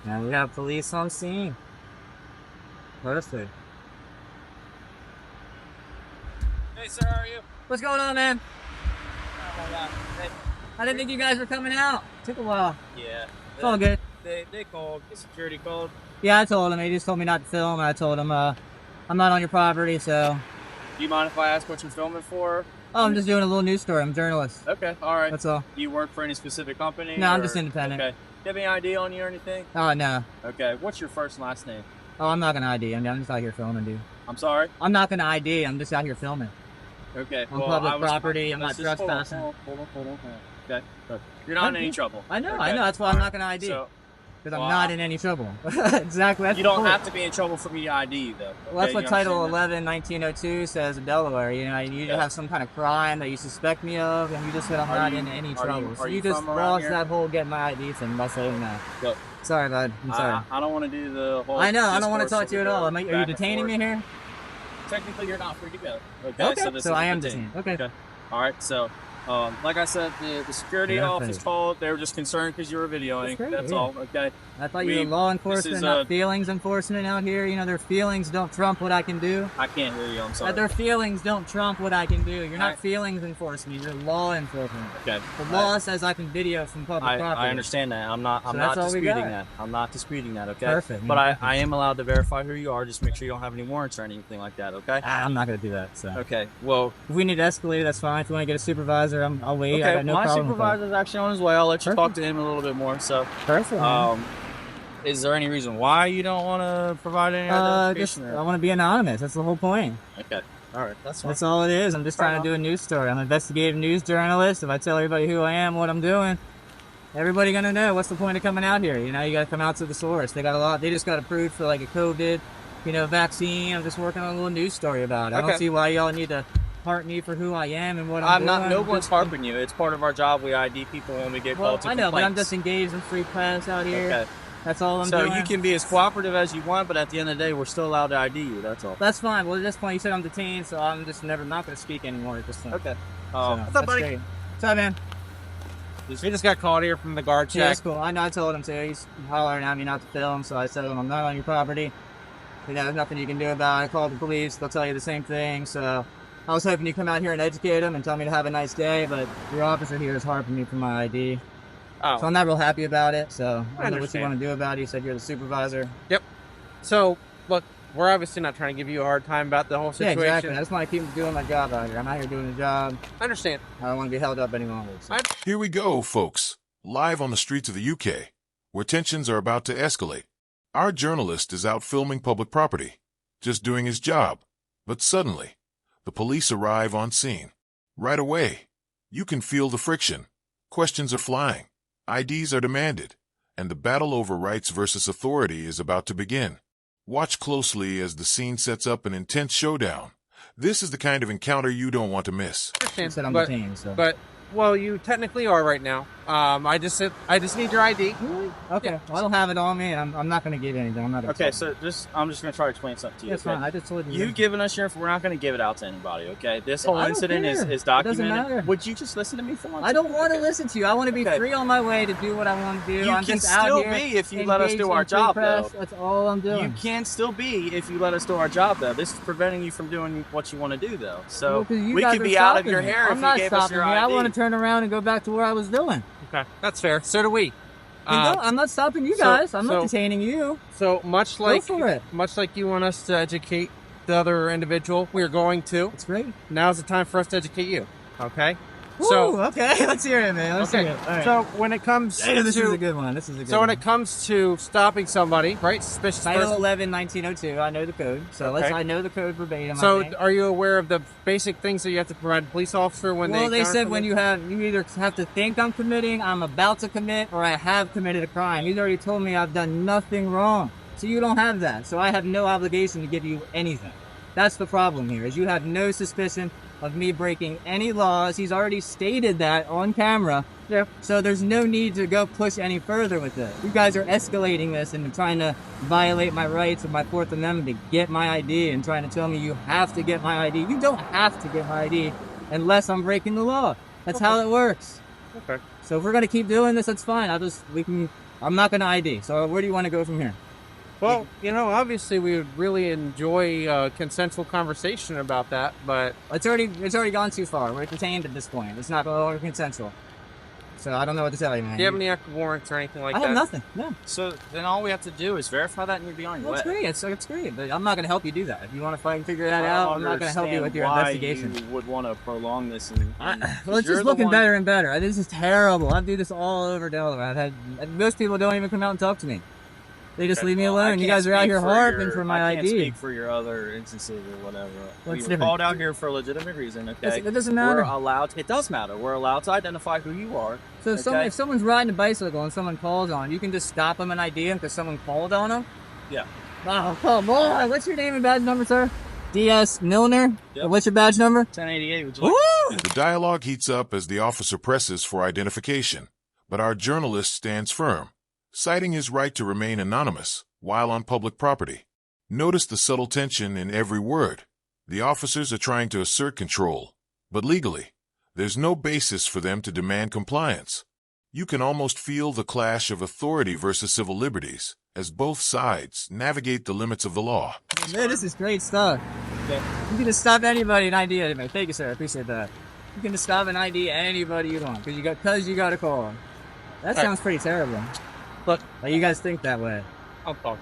Now we have police on scene. Perfect. Hey, sir, how are you? What's going on, man? Hey, I didn't think you guys were coming out. Took a while. yeah. It's all good. They called. The security called. Yeah, I told him. He just told me not to film. And I told him I'm not on your property, so. Do you mind if I ask what you're filming for? Oh, I'm just doing a little news story. I'm a journalist. Okay, all right. That's all. Do you work for any specific company? No, I'm just independent. Okay. Do you have any ID on you or anything? Oh, no. Okay. What's your first and last name? Oh, I'm not going to ID. I'm just out here filming, dude. I'm sorry? I'm not going to ID. I'm just out here filming. Okay. On public property. I'm not Just trespassing. Hold on. Okay. You're not in any trouble. I know. Okay. I know. That's why I'm not going to ID. Because I'm not in any trouble. Exactly. That's you don't have to be in trouble for me to ID you, though. Okay? Well, that's what Title 11, 1902 says in Delaware. You know, you have some kind of crime that you suspect me of, and you just said I'm not in any trouble. So you just lost that whole get my ID thing by saying that. Look, sorry, bud. I'm sorry. I don't want to do the whole. I know. I don't want to talk to you at all. Are you detaining me here? Technically, you're not free to go. Okay. So I am detained. Okay. All right. So, like I said, the security office called. They were just concerned because you were videoing. That's all. Okay. I thought you were law enforcement, not feelings enforcement out here. You know, their feelings don't trump what I can do. I can't hear you. I'm sorry. Their feelings don't trump what I can do. You're not feelings enforcement. You're law enforcement. Okay. The law says I can video from public property. I understand that. I'm not disputing that. I'm not disputing that. Okay. Perfect. But I am allowed to verify who you are. Just make sure you don't have any warrants or anything like that. Okay. I'm not gonna do that. So. Okay. Well, if we need to escalate, that's fine. If you want to get a supervisor, I'll wait. Okay. I got no my problem supervisor's actually on his way. I'll let you talk to him a little bit more. So. Perfect. Is there any reason why you don't want to provide any identification? I want to be anonymous. That's the whole point. Okay. All right. That's fine. That's all it is. I'm just trying to do a news story. I'm an investigative news journalist. If I tell everybody who I am, what I'm doing, everybody gonna know. What's the point of coming out here? You know, you gotta come out to the source. They just got approved for like a COVID, vaccine. I'm just working on a little news story about it. I don't see why y'all need to harp me for who I am and what I'm doing. No one's harping you. It's part of our job. We ID people when we get called to complaints. I know, but I'm just engaged in free press out here. Okay. That's all I'm doing. So you can be as cooperative as you want, but at the end of the day, we're still allowed to ID you. That's all. That's fine. Well, at this point, you said I'm detained, so I'm just not going to speak anymore at this point. Okay. What's up, buddy? Great. What's up, man? We just got called here from the guard check. Yeah, that's cool. I know. I told him to. He's hollering at me not to film, so I said I'm not on your property. There's nothing you can do about it. I called the police. They'll tell you the same thing. So I was hoping you'd come out here and educate them and tell me to have a nice day, but your officer here is harping me for my ID. Oh. So I'm not real happy about it, so I don't know what you want to do about it. You said you're the supervisor. Yep. So, look, we're obviously not trying to give you a hard time about the whole situation. Yeah, exactly. I just want to keep doing my job out here. I'm out here doing a job. I understand. I don't want to be held up any longer. So. Here we go, folks. Live on the streets of the UK, where tensions are about to escalate. Our journalist is out filming public property, just doing his job. But suddenly, the police arrive on scene. Right away, you can feel the friction. Questions are flying. IDs are demanded, and the battle over rights versus authority is about to begin. Watch closely as the scene sets up an intense showdown. This is the kind of encounter you don't want to miss. But well, you technically are right now. I just need your ID. Really? Okay. Yeah. Well, I don't have it on me, and I'm not going to give anything. I'm not. Okay, so I'm just going to try to explain something to you. That's fine. I just told you. You've given us your. We're not going to give it out to anybody. Okay. This whole incident is documented. It doesn't matter. Would you just listen to me for once? I don't want to listen to you. I want to be free on my way to do what I want to do. You can still be if you let us do our job, though. That's all I'm doing. You can still be if you let us do our job, though. This is preventing you from doing what you want to do, though. So we could be out of your hair if you gave us your ID. I want to turn around and go back to where I was doing. Okay, that's fair. So do we. I'm not stopping you guys. I'm not detaining you. So much like you want us to educate the other individual, we're going to. That's great. Now's the time for us to educate you. Okay. Woo, okay, let's hear it, man. Let's hear it. All right. So when it comes to... This is a good one. This is a good one. So when it comes to stopping somebody, right? Suspicious Title 11, 1902. I know the code. So I know the code verbatim. So are you aware of the basic things that you have to provide a police officer when they... Well, they said when you either have to think I'm committing, I'm about to commit, or I have committed a crime. He's already told me I've done nothing wrong. So you don't have that. So I have no obligation to give you anything. That's the problem here, is you have no suspicion of me breaking any laws. He's already stated that on camera. Yeah. So there's no need to go push any further with it. You guys are escalating this and trying to violate my rights of my Fourth Amendment to get my ID and trying to tell me you have to get my ID. You don't have to get my ID unless I'm breaking the law. That's how it works. Okay. So if we're going to keep doing this, that's fine. We can I'm not going to ID. So where do you want to go from here? Well, obviously we would really enjoy a consensual conversation about that, but it's already gone too far. We're detained at this point. It's not no longer consensual. So I don't know what to tell you, man. Do you have any active warrants or anything like that? I have nothing. No. So then all we have to do is verify that and you're beyond your It's great. It's great. But I'm not going to help you do that. If you want to fight and figure that out, I'm not going to help you with your investigation. You would want to prolong this. Well, it's just looking better and better. This is terrible. I do this all over Delaware. Most people don't even come out and talk to me. They just leave me alone. You guys are out here harping for my ID. I can't speak for your other instances or whatever. We were called out here for a legitimate reason, okay? It doesn't matter. It does matter. We're allowed to identify who you are. So if someone's riding a bicycle and someone calls on, you can just stop them and ID them because someone called on them? Yeah. Oh, come on. What's your name and badge number, sir? D.S. Milner? Yep. What's your badge number? 1088. The dialogue heats up as the officer presses for identification, but our journalist stands firm, citing his right to remain anonymous while on public property. Notice the subtle tension in every word. The officers are trying to assert control, but legally, there's no basis for them to demand compliance. You can almost feel the clash of authority versus civil liberties as both sides navigate the limits of the law. Man, this is great stuff. Okay. You can just stop anybody and ID anybody. Thank you, sir. I appreciate that. You can just stop and ID anybody you want because you got a call. That sounds pretty terrible. Look, you guys think that way. I'll talk.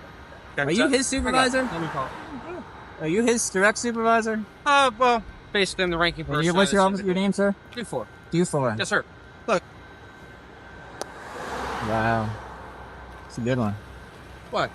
Are you his supervisor? Let me call. Are you his direct supervisor? Well, basically I'm the ranking person. What's your name, sir? Q4. Q4. Yes, sir. Look. Wow. It's a good one. What?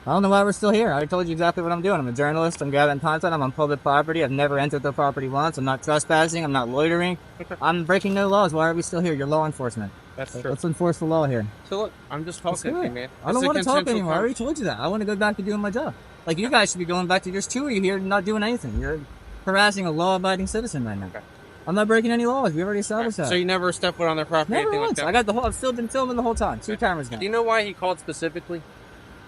I don't know why we're still here. I told you exactly what I'm doing. I'm a journalist. I'm gathering content. I'm on public property. I've never entered the property once. I'm not trespassing. I'm not loitering. Okay. I'm breaking no laws. Why are we still here? You're law enforcement. That's true. Let's enforce the law here. So look, I'm just talking to you, man. I don't want to talk anymore. I already told you that. I want to go back to doing my job. Like, you guys should be going back to, there's two of you here not doing anything. You're harassing a law-abiding citizen right now. Okay. I'm not breaking any laws. We already established that. So you never stepped foot on their property? Never once. Like I've still been filming the whole time. 2 cameras down. Do you know why he called specifically?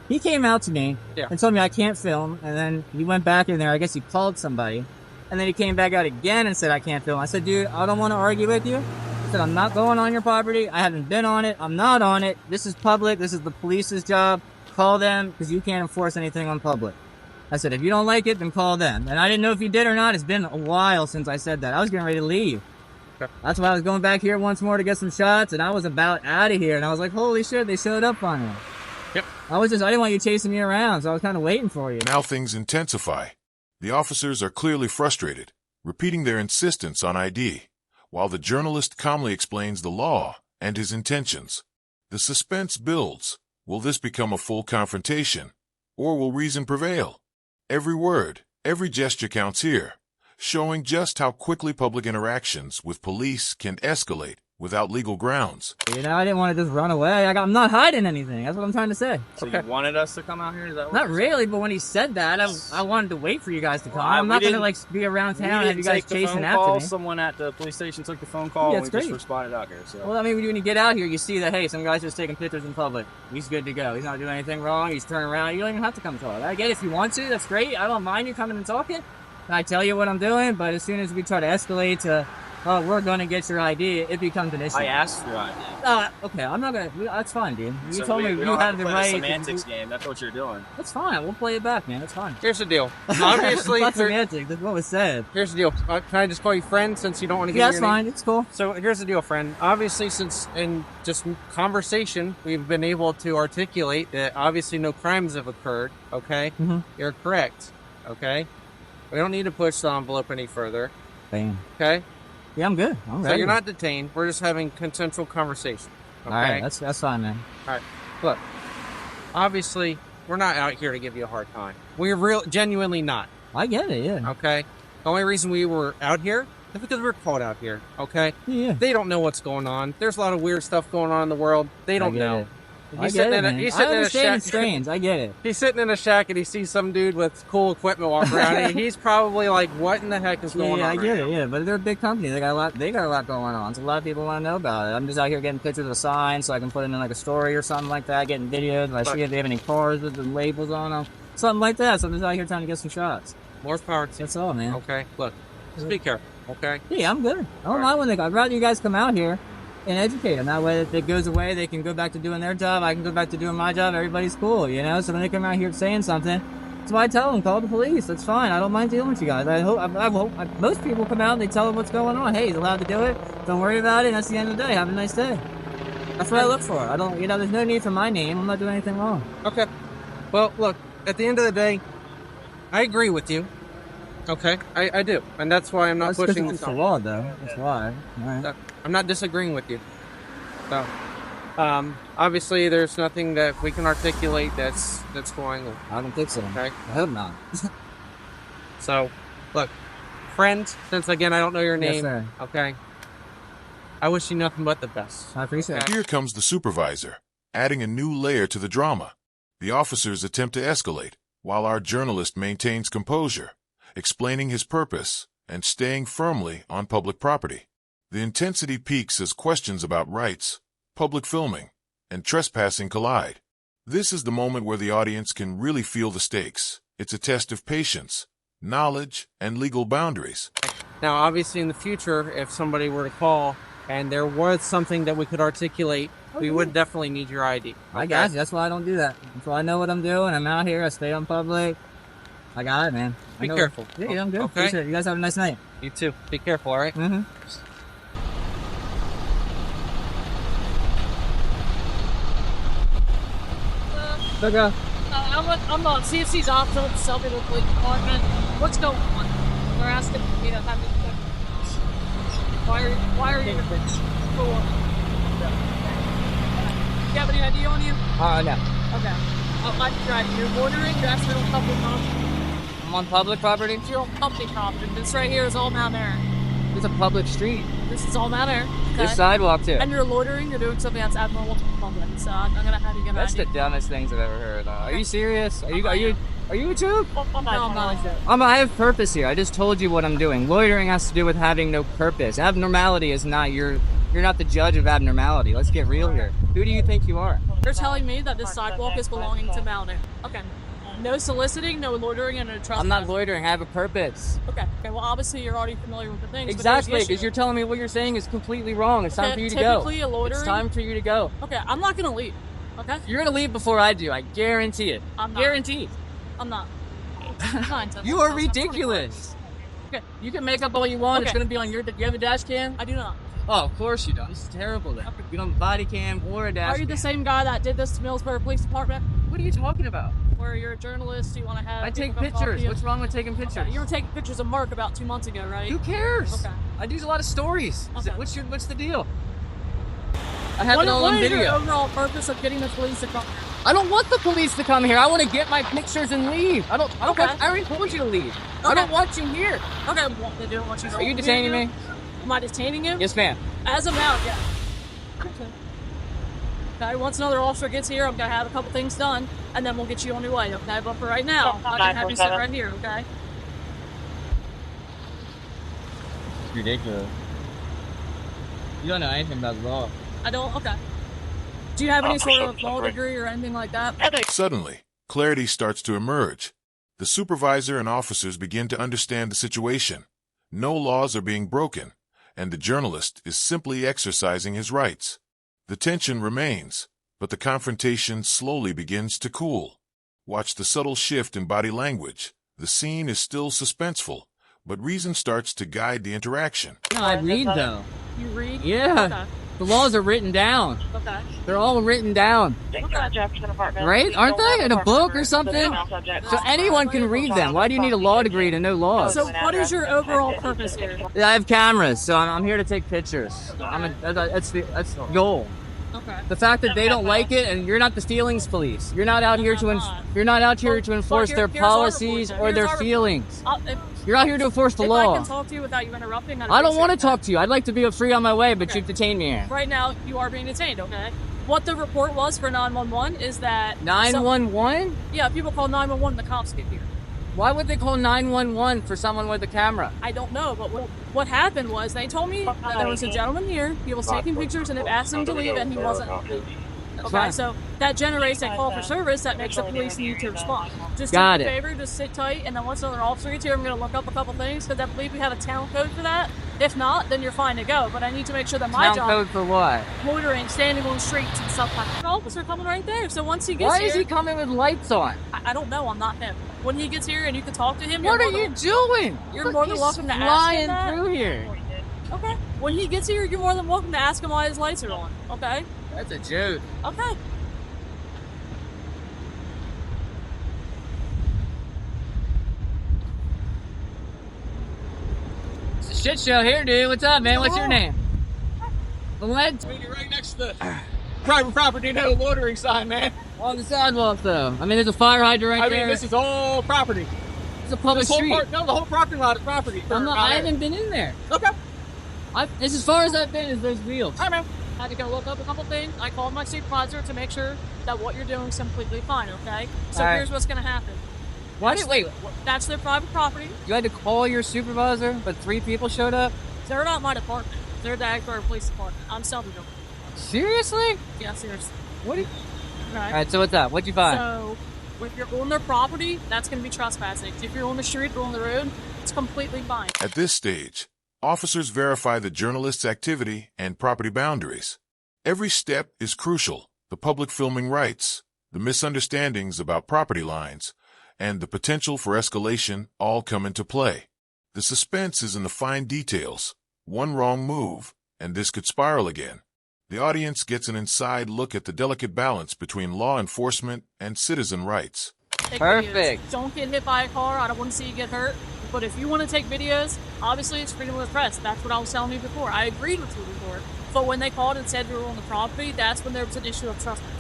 He came out to me and told me I can't film, and then he went back in there. I guess he called somebody, and then he came back out again and said I can't film. I said, dude, I don't want to argue with you. I said, I'm not going on your property. I haven't been on it. I'm not on it. This is public. This is the police's job. Call them because you can't enforce anything on public. I said, if you don't like it, then call them. And I didn't know if he did or not. It's been a while since I said that. I was getting ready to leave. Okay. That's why I was going back here once more to get some shots, and I was about out of here. And I was like, holy shit, they showed up on me. Yep. I didn't want you chasing me around, so I was kind of waiting for you. Now things intensify. The officers are clearly frustrated, repeating their insistence on ID, while the journalist calmly explains the law and his intentions. The suspense builds. Will this become a full confrontation, or will reason prevail? Every word, every gesture counts here, showing just how quickly public interactions with police can escalate without legal grounds. I didn't want to just run away. I'm not hiding anything. That's what I'm trying to say. So you wanted us to come out here? Is that what not really, but when he said that, I wanted to wait for you guys to come. I'm not going to be around town and have you guys chasing after me. Someone at the police station took the phone call and we just responded out here. So. Well, I mean, when you get out here, you see that, hey, some guy's just taking pictures in public. He's good to go. He's not doing anything wrong. He's turning around. You don't even have to come talk. I get it if you want to. That's great. I don't mind you coming and talking. And I tell you what I'm doing, but as soon as we try to escalate to, oh, we're going to get your ID, it becomes an issue. I asked for your ID. Okay, I'm not going to. That's fine, dude. You so told me you had the right. Semantics game. That's what you're doing. That's fine. We'll play it back, man. That's fine. Here's the deal. Obviously, it's not semantics. That's what was said. Here's the deal. Can I just call you friend since you don't want to get your name? Yeah, that's fine. It's cool. So here's the deal, friend. Obviously, since in just conversation, we've been able to articulate that obviously no crimes have occurred. Okay? Mm-hmm. You're correct. Okay? We don't need to push the envelope any further. Bam. Okay? Yeah, I'm good. I'm ready. So you're not detained. We're just having consensual conversation. Okay? All right, that's fine, man. All right. Look, obviously, we're not out here to give you a hard time. We're genuinely not. I get it, yeah. Okay? The only reason we were out here is because we're called out here. Okay? Yeah. They don't know what's going on. There's a lot of weird stuff going on in the world. They don't know. It. He's sitting in a shack. It's strange. I get it. He's sitting in a shack and he sees some dude with cool equipment walking around. And he's probably like, "What in the heck is going on?" Yeah, I get it. Yeah, but they're a big company. They got a lot going on. So a lot of people want to know about it. I'm just out here getting pictures of the signs so I can put it in like a story or something like that. Getting videos. I see if they have any cars with the labels on them, something like that. So I'm just out here trying to get some shots. More power to you. That's all, man. Okay. Look, just be careful. Okay. Yeah, I'm good. I don't mind when I'd rather you guys come out here. and educate them. That way, if it goes away, they can go back to doing their job. I can go back to doing my job. Everybody's cool, you know? So when they come out here saying something, that's why I tell them, call the police. That's fine. I don't mind dealing with you guys. I hope most people come out and they tell them what's going on. Hey, he's allowed to do it. Don't worry about it. And that's the end of the day. Have a nice day. That's what I look for. I don't, there's no need for my name. I'm not doing anything wrong. Okay. Well, look, at the end of the day, I agree with you. Okay, I do. And that's why I'm not pushing this. It's the law, though. That's why. All right. I'm not disagreeing with you. So, obviously, there's nothing that we can articulate that's going on. I don't think so. Okay. I hope not. So, look, friend, since again I don't know your name, yes, sir. Okay, I wish you nothing but the best. I appreciate it. Here comes the supervisor, adding a new layer to the drama. The officers attempt to escalate, while our journalist maintains composure, explaining his purpose and staying firmly on public property. The intensity peaks as questions about rights, public filming, and trespassing collide. This is the moment where the audience can really feel the stakes. It's a test of patience, knowledge, and legal boundaries. Now, obviously, in the future, if somebody were to call and there was something that we could articulate, we would definitely need your ID. Okay? I got you. That's why I don't do that. That's why I know what I'm doing. I'm out here. I stay on public. I got it, man. Be careful. Yeah, I'm good. Okay. Appreciate it. You guys have a nice night. You too. Be careful, all right? Mm-hmm. Okay. I'm on CFC's office at the Selbyville Police Department. What's going on? They're asking me to have this. Why are you? Go on. You have any ID on you? No. Okay. I'd like to try to. You're bordering. You're actually on public property. I'm on public property? You're on public property. This right here is all Mount Air. It's a public street. This is all Mount Air. Okay? There's sidewalk too. And you're loitering. You're doing something that's abnormal to the public. So I'm gonna have you get That's ID. the dumbest things I've ever heard. Are you serious? Are you a joke? No, I'm not. I have purpose here. I just told you what I'm doing. Loitering has to do with having no purpose. Abnormality is not you're not the judge of abnormality. Let's get real here. Who do you think you are? You're telling me that this sidewalk is belonging to Mount Air. Okay. No soliciting, no loitering, and no trespassing. I'm not loitering. I have a purpose. Okay. Well, obviously you're already familiar with the things. Exactly, because you're telling me what you're saying is completely wrong. It's time for you to go. Typically, a loitering. It's time for you to go. Okay, I'm not gonna leave. Okay. You're gonna leave before I do. I guarantee it. I'm not. Guaranteed. I'm not. You are ridiculous. Okay. You can make up all you want. Okay. It's gonna be on your. Do you have a dash cam? I do not. Oh, of course you don't. This is terrible. Then. Okay. You don't have a body cam or a dash Are you cam. the same guy that did this to Millsboro Police Department? What are you talking about? Where you're a journalist, you want to have. I take people come talk to pictures. you? What's wrong with taking pictures? Okay. You were taking pictures of Mark about 2 months ago, right? Who cares? Okay. I do a lot of stories. Okay. What's the deal? I have it all on What is your video. overall purpose of getting the police to come here? I don't want the police to come here. I want to get my pictures and leave. I don't Okay. I already told you to leave. I Okay. don't want you here. Okay, well, they don't want you to Are you detaining me? Am I detaining you? Yes, ma'am. As of now, yeah. Okay, once another officer gets here, I'm going to have a couple things done, and then we'll get you on your way, okay? But for right now, I can have you sit right here, okay? It's ridiculous. You don't know anything about law. I don't, okay. Do you have any sort of law degree or anything like that? Suddenly, clarity starts to emerge. The supervisor and officers begin to understand the situation. No laws are being broken, and the journalist is simply exercising his rights. The tension remains, but the confrontation slowly begins to cool. Watch the subtle shift in body language. The scene is still suspenseful, but reason starts to guide the interaction. No, I read though. You read? Yeah. Okay. The laws are written down. Okay. They're all written down. Right? Aren't they? In a book or something? So anyone can read them. Why do you need a law degree to know laws? So what is your overall purpose here? I have cameras, so I'm here to take pictures. That's the goal. Okay. The fact that they don't like it, and you're not the feelings police. You're not out here to enforce their policies or their feelings. You're out here to enforce the If law. I can talk to you without you interrupting, I don't want to talk to you. I'd like to be free on my way, but you've detained me here. Right now, you are being detained, okay? What the report was for 911 is that... 911? Yeah, people call 911 and the cops get here. Why would they call 911 for someone with a camera? I don't know, but what happened was they told me that there was a gentleman here, he was taking pictures, and they've asked him to leave, and he wasn't leaving. Okay, so that generates a call for service that makes the police need to respond. Just do me a favor, just sit tight, and then once another officer gets here, I'm going to look up a couple things, because I believe we have a town code for that. If not, then you're fine to go. But I need to make sure that my job code for what? loitering, standing on streets and stuff like that. The officer coming right there. So once he gets Why here, is he coming with lights on? I don't know. I'm not him. When he gets here and you can talk to him, What are you doing? You're more than welcome to ask him that. Flying through here. Okay. When he gets here, you're more than welcome to ask him why his lights are on. Okay. That's a joke. Okay. It's a shit show here, dude. What's up, man? What's your name? Lead. You're right next to the private property, no loitering sign, man. On the sidewalk, though. I mean, there's a fire hydrant right there. I mean, this is all property. It's a public street. The whole parking lot is property. I haven't been in there. Okay. It's as far as I've been is those wheels. All right, man. I had to go look up a couple things. I called my supervisor to make sure that what you're doing is completely fine, okay? So here's what's going to happen. Wait. That's their private property. You had to call your supervisor, but 3 people showed up? They're not my department. They're the Agbar Police Department. I'm self-doing. Seriously? Yeah, seriously. What? Right. All right, so what's up? What'd you find? So, if you're on their property, that's going to be trespassing. If you're on the street or on the road, it's completely fine. At this stage, officers verify the journalist's activity and property boundaries. Every step is crucial. The public filming rights, the misunderstandings about property lines, and the potential for escalation all come into play. The suspense is in the fine details. One wrong move, and this could spiral again. The audience gets an inside look at the delicate balance between law enforcement and citizen rights. Take Perfect. Videos. Don't get hit by a car. I don't want to see you get hurt. But if you want to take videos, obviously it's freedom of the press. That's what I was telling you before. I agreed with you before. But when they called and said you were on the property, that's when there was an issue of trespassing.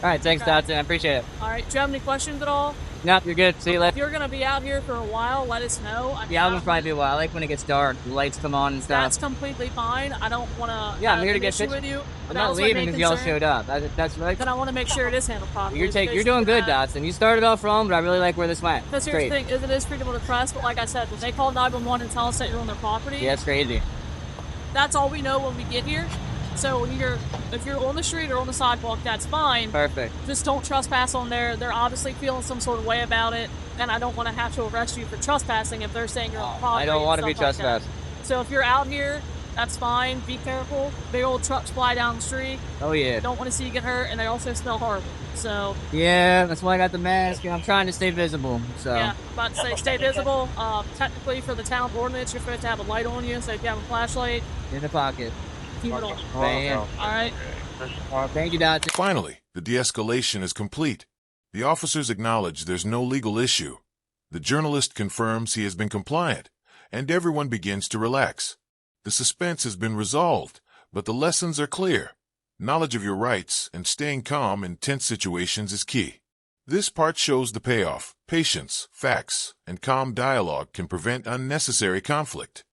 All right, thanks, Dotson. I appreciate it. All right, do you have any questions at all? Nope, you're good. See you If later. you're going to be out here for a while, let us know. Yeah, I'm gonna probably be a while. I like when it gets dark, the lights come on and stuff. That's completely fine. I don't want to Yeah, I'm here to get issue pictures. with you. I'm not leaving because y'all showed up. That's right. Then I want to make sure it is handled properly. You're doing good, Dotson. You started off wrong, but I really like where this went. Because here's the thing, is it is freedom of the press, but like I said, when they call 911 and tell us that you're on their property, Yeah, it's crazy. that's all we know when we get here. So if you're on the street or on the sidewalk, that's fine. Perfect. Just don't trespass on there. They're obviously feeling some sort of way about it, and I don't want to have to arrest you for trespassing if they're saying you're on the property. I don't want to be trespassed. So if you're out here, that's fine. Be careful. Big old trucks fly down the street. Oh yeah. Don't want to see you get hurt, and they also smell horrible. So Yeah, that's why I got the mask. I'm trying to stay visible. So yeah, about to say stay visible. Technically, for the town ordinance, you're supposed to have a light on you. So if you have a flashlight, in the pocket. keep it on. Man. All right. Thank you, Dotson. Finally, the de-escalation is complete. The officers acknowledge there's no legal issue. The journalist confirms he has been compliant, and everyone begins to relax. The suspense has been resolved, but the lessons are clear. Knowledge of your rights and staying calm in tense situations is key. This part shows the payoff. Patience, facts, and calm dialogue can prevent unnecessary conflict.